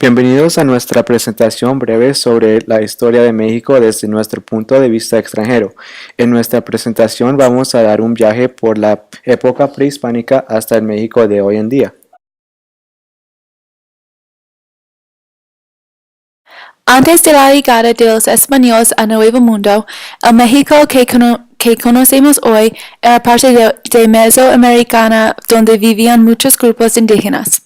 Bienvenidos a nuestra presentación breve sobre la historia de México desde nuestro punto de vista extranjero. En nuestra presentación vamos a dar un viaje por la época prehispánica hasta el México de hoy en día. Antes de la llegada de los españoles al Nuevo Mundo, el México que conocemos hoy era parte de Mesoamericana, donde vivían muchos grupos indígenas.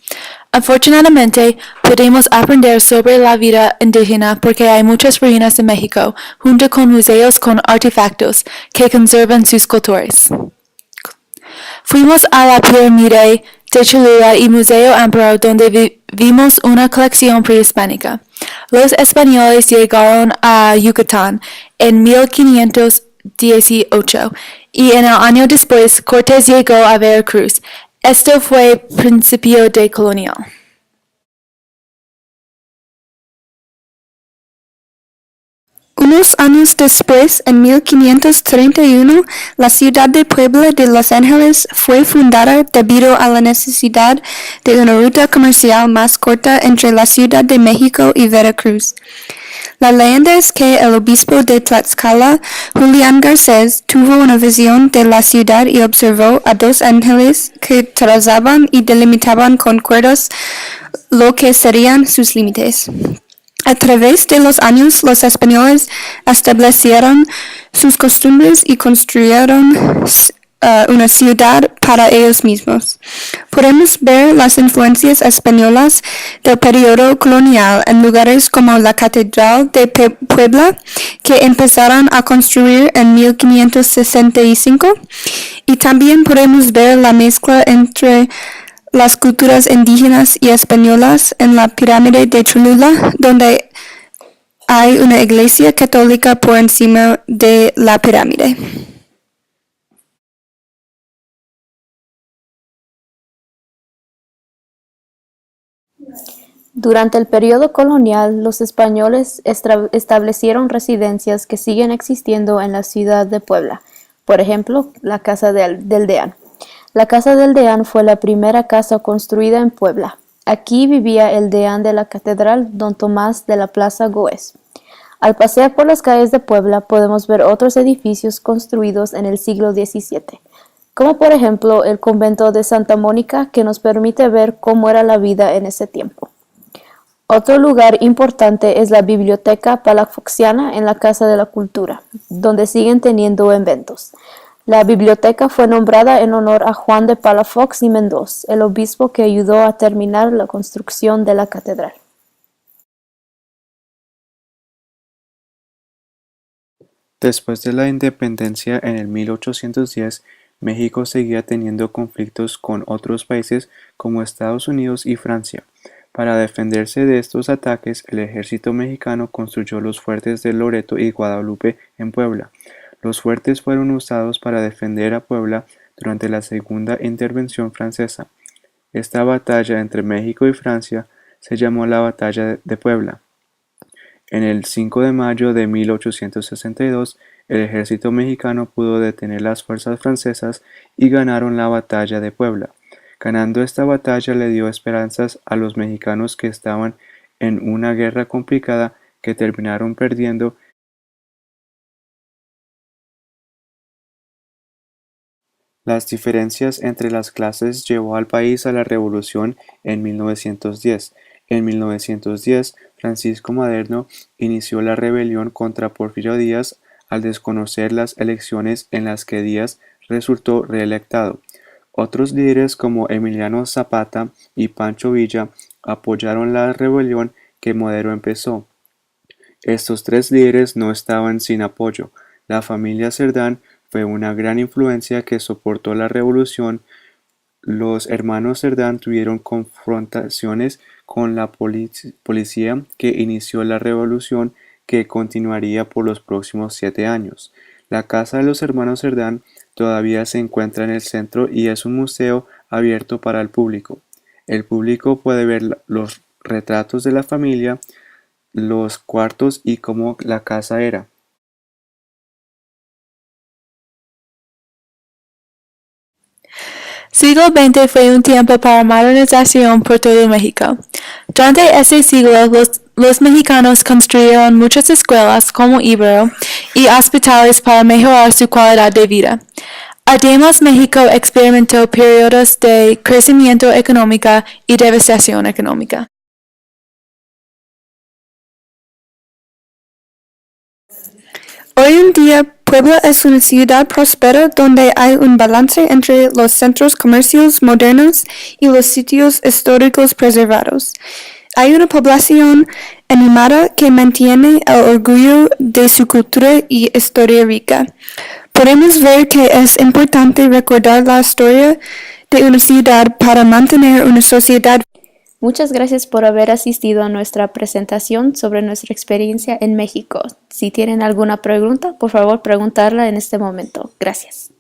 Afortunadamente, podemos aprender sobre la vida indígena porque hay muchas ruinas en México, junto con museos con artefactos que conservan sus culturas. Fuimos a la pirámide de Cholula y Museo Amparo, donde vimos una colección prehispánica. Los españoles llegaron a Yucatán en 1518 y en el año después Cortés llegó a Veracruz. Esto fue principio de colonial. Unos años después, en 1531, la ciudad de Puebla de Los Ángeles fue fundada debido a la necesidad de una ruta comercial más corta entre la Ciudad de México y Veracruz. La leyenda es que el obispo de Tlaxcala, Julián Garcés, tuvo una visión de la ciudad y observó a dos ángeles que trazaban y delimitaban con cuerdas lo que serían sus límites. A través de los años, los españoles establecieron sus costumbres y construyeron una ciudad para ellos mismos. Podemos ver las influencias españolas del periodo colonial en lugares como la Catedral de Puebla, que empezaron a construir en 1565, y también podemos ver la mezcla entre las culturas indígenas y españolas en la pirámide de Cholula, donde hay una iglesia católica por encima de la pirámide. Durante el periodo colonial, los españoles establecieron residencias que siguen existiendo en la ciudad de Puebla. Por ejemplo, la Casa del Deán. La Casa del Deán fue la primera casa construida en Puebla. Aquí vivía el deán de la Catedral, don Tomás de la Plaza Goes. Al pasear por las calles de Puebla podemos ver otros edificios construidos en el siglo XVII, como por ejemplo el convento de Santa Mónica, que nos permite ver cómo era la vida en ese tiempo. Otro lugar importante es la Biblioteca Palafoxiana en la Casa de la Cultura, donde siguen teniendo eventos. La biblioteca fue nombrada en honor a Juan de Palafox y Mendoza, el obispo que ayudó a terminar la construcción de la catedral. Después de la independencia en el 1810, México seguía teniendo conflictos con otros países como Estados Unidos y Francia. Para defenderse de estos ataques, el ejército mexicano construyó los fuertes de Loreto y Guadalupe en Puebla. Los fuertes fueron usados para defender a Puebla durante la Segunda Intervención Francesa. Esta batalla entre México y Francia se llamó la Batalla de Puebla. En el 5 de mayo de 1862, el ejército mexicano pudo detener las fuerzas francesas y ganaron la Batalla de Puebla. Ganando esta batalla le dio esperanzas a los mexicanos que estaban en una guerra complicada que terminaron perdiendo. Las diferencias entre las clases llevó al país a la revolución en 1910. En 1910, Francisco Madero inició la rebelión contra Porfirio Díaz al desconocer las elecciones en las que Díaz resultó reelectado. Otros líderes como Emiliano Zapata y Pancho Villa apoyaron la rebelión que Madero empezó. Estos tres líderes no estaban sin apoyo. La familia Cerdán fue una gran influencia que soportó la revolución. Los hermanos Cerdán tuvieron confrontaciones con la policía que inició la revolución, que continuaría por los próximos 7 años. La casa de los hermanos Cerdán todavía se encuentra en el centro y es un museo abierto para el público. El público puede ver los retratos de la familia, los cuartos y cómo la casa era. Siglo XX fue un tiempo para modernización por todo México. Durante ese siglo, los mexicanos construyeron muchas escuelas como Ibero y hospitales para mejorar su calidad de vida. Además, México experimentó periodos de crecimiento económico y devastación económica. Hoy en día, Puebla es una ciudad próspera donde hay un balance entre los centros comerciales modernos y los sitios históricos preservados. Hay una población animada que mantiene el orgullo de su cultura y historia rica. Podemos ver que es importante recordar la historia de una ciudad para mantener una sociedad. Muchas gracias por haber asistido a nuestra presentación sobre nuestra experiencia en México. Si tienen alguna pregunta, por favor preguntarla en este momento. Gracias.